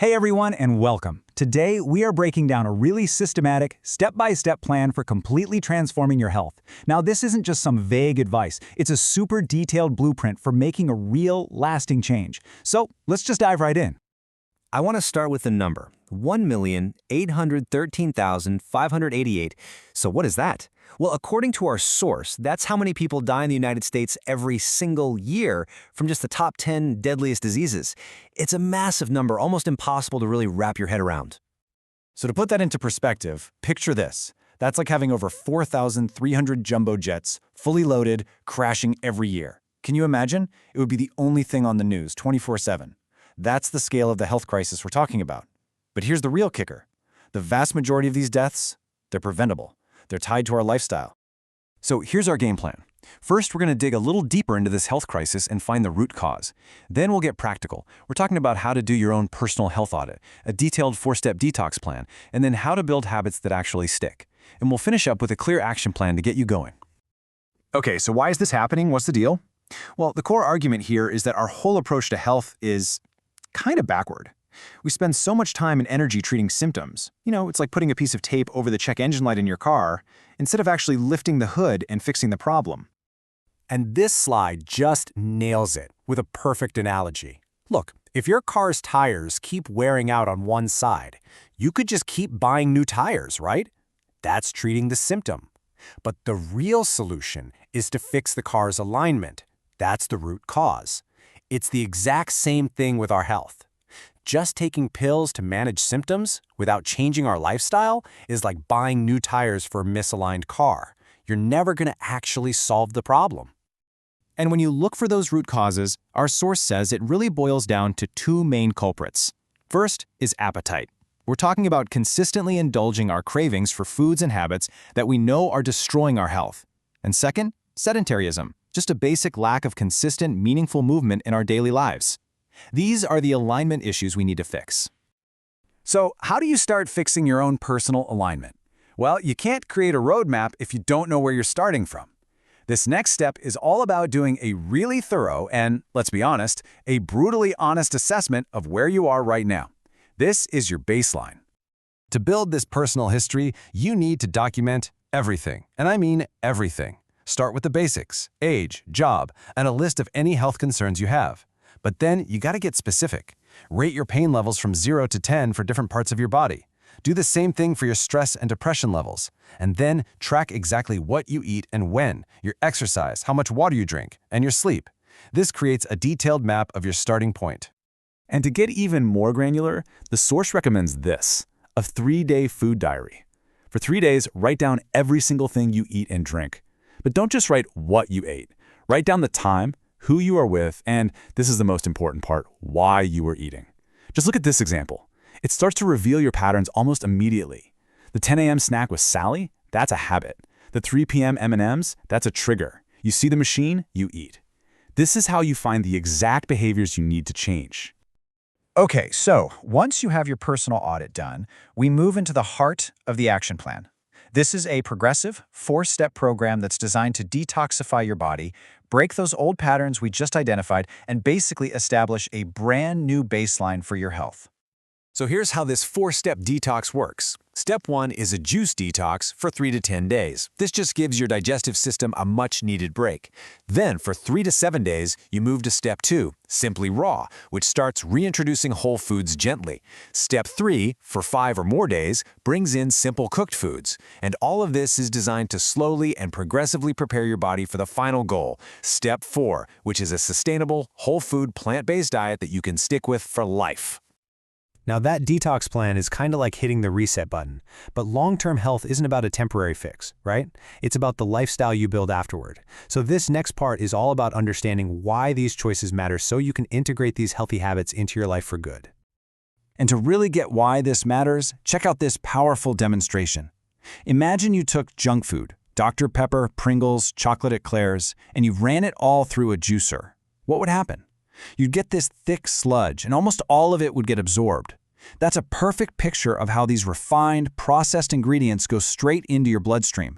Hey everyone, and welcome. Today, we are breaking down a really systematic, step-by-step plan for completely transforming your health. Now, this isn't just some vague advice. It's a super detailed blueprint for making a real, lasting change. So, let's just dive right in. I want to start with the number, 1,813,588. So what is that? Well, according to our source, that's how many people die in the United States every single year from just the top 10 deadliest diseases. It's a massive number, almost impossible to really wrap your head around. So to put that into perspective, picture this. That's like having over 4,300 jumbo jets, fully loaded, crashing every year. Can you imagine? It would be the only thing on the news 24/7. That's the scale of the health crisis we're talking about. But here's the real kicker. The vast majority of these deaths, they're preventable. They're tied to our lifestyle. So here's our game plan. First, we're going to dig a little deeper into this health crisis and find the root cause. Then we'll get practical. We're talking about how to do your own personal health audit, a detailed 4-step detox plan, and then how to build habits that actually stick. And we'll finish up with a clear action plan to get you going. Okay, so why is this happening? What's the deal? Well, the core argument here is that our whole approach to health is kind of backward. We spend so much time and energy treating symptoms. It's like putting a piece of tape over the check engine light in your car, instead of actually lifting the hood and fixing the problem. And this slide just nails it with a perfect analogy. Look, if your car's tires keep wearing out on one side, you could just keep buying new tires, right? That's treating the symptom. But the real solution is to fix the car's alignment. That's the root cause. It's the exact same thing with our health. Just taking pills to manage symptoms without changing our lifestyle is like buying new tires for a misaligned car. You're never going to actually solve the problem. And when you look for those root causes, our source says it really boils down to two main culprits. First is appetite. We're talking about consistently indulging our cravings for foods and habits that we know are destroying our health. And second, sedentarism, just a basic lack of consistent, meaningful movement in our daily lives. These are the alignment issues we need to fix. So how do you start fixing your own personal alignment? Well, you can't create a roadmap if you don't know where you're starting from. This next step is all about doing a really thorough and, let's be honest, a brutally honest assessment of where you are right now. This is your baseline. To build this personal history, you need to document everything, and I mean everything. Start with the basics, age, job, and a list of any health concerns you have. But then you got to get specific. Rate your pain levels from 0 to 10 for different parts of your body. Do the same thing for your stress and depression levels. And then track exactly what you eat and when, your exercise, how much water you drink, and your sleep. This creates a detailed map of your starting point. And to get even more granular, the source recommends this, a 3-day food diary. For 3 days, write down every single thing you eat and drink. But don't just write what you ate. Write down the time, who you are with, and this is the most important part, why you were eating. Just look at this example. It starts to reveal your patterns almost immediately. The 10 a.m. snack with Sally, that's a habit. The 3 p.m. M&Ms, that's a trigger. You see the machine, you eat. This is how you find the exact behaviors you need to change. Okay, so once you have your personal audit done, we move into the heart of the action plan. This is a progressive, 4-step program that's designed to detoxify your body, break those old patterns we just identified, and basically establish a brand new baseline for your health. So here's how this 4-step detox works. Step 1 is a juice detox for 3 to 10 days. This just gives your digestive system a much-needed break. Then, for 3 to 7 days, you move to Step 2, Simply Raw, which starts reintroducing whole foods gently. Step 3, for 5 or more days, brings in simple cooked foods. And all of this is designed to slowly and progressively prepare your body for the final goal, Step 4, which is a sustainable, whole food, plant-based diet that you can stick with for life. Now that detox plan is kind of like hitting the reset button, but long-term health isn't about a temporary fix, right? It's about the lifestyle you build afterward. So this next part is all about understanding why these choices matter so you can integrate these healthy habits into your life for good. And to really get why this matters, check out this powerful demonstration. Imagine you took junk food, Dr. Pepper, Pringles, chocolate eclairs, and you ran it all through a juicer. What would happen? You'd get this thick sludge, and almost all of it would get absorbed. That's a perfect picture of how these refined, processed ingredients go straight into your bloodstream.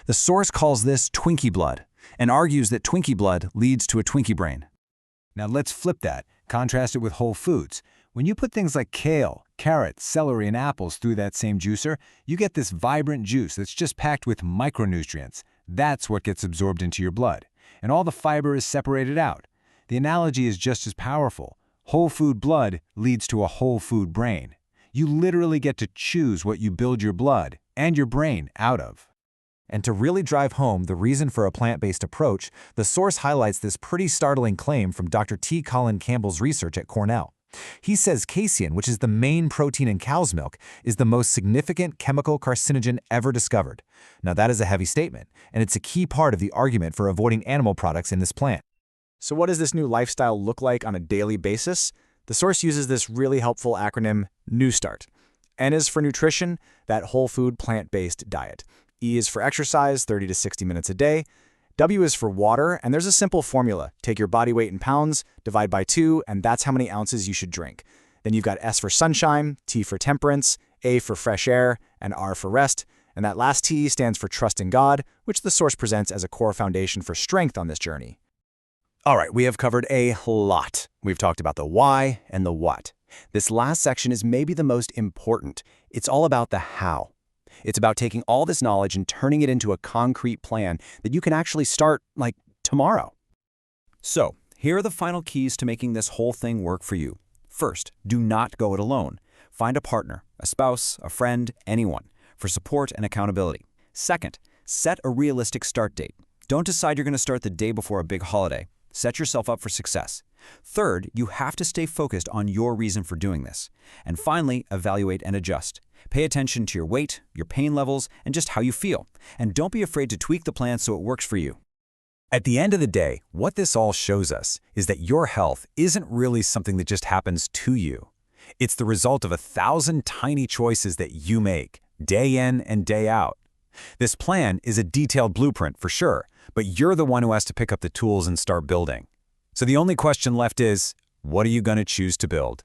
The source calls this Twinkie blood, and argues that Twinkie blood leads to a Twinkie brain. Now let's flip that, contrast it with whole foods. When you put things like kale, carrots, celery, and apples through that same juicer, you get this vibrant juice that's just packed with micronutrients. That's what gets absorbed into your blood, and all the fiber is separated out. The analogy is just as powerful. Whole food blood leads to a whole food brain. You literally get to choose what you build your blood and your brain out of. And to really drive home the reason for a plant-based approach, the source highlights this pretty startling claim from Dr. T. Colin Campbell's research at Cornell. He says casein, which is the main protein in cow's milk, is the most significant chemical carcinogen ever discovered. Now that is a heavy statement, and it's a key part of the argument for avoiding animal products in this plant. So what does this new lifestyle look like on a daily basis? The source uses this really helpful acronym, New Start. N is for nutrition, that whole food plant-based diet. E is for exercise, 30 to 60 minutes a day. W is for water, and there's a simple formula. Take your body weight in pounds, divide by 2, and that's how many ounces you should drink. Then you've got S for sunshine, T for temperance, A for fresh air, and R for rest. And that last T stands for trust in God, which the source presents as a core foundation for strength on this journey. All right, we have covered a lot. We've talked about the why and the what. This last section is maybe the most important. It's all about the how. It's about taking all this knowledge and turning it into a concrete plan that you can actually start, like, tomorrow. So, here are the final keys to making this whole thing work for you. First, do not go it alone. Find a partner, a spouse, a friend, anyone, for support and accountability. Second, set a realistic start date. Don't decide you're going to start the day before a big holiday. Set yourself up for success. Third, you have to stay focused on your reason for doing this. And finally, evaluate and adjust. Pay attention to your weight, your pain levels, and just how you feel. And don't be afraid to tweak the plan so it works for you. At the end of the day, what this all shows us is that your health isn't really something that just happens to you. It's the result of 1,000 tiny choices that you make, day in and day out. This plan is a detailed blueprint for sure, but you're the one who has to pick up the tools and start building. So the only question left is, what are you going to choose to build?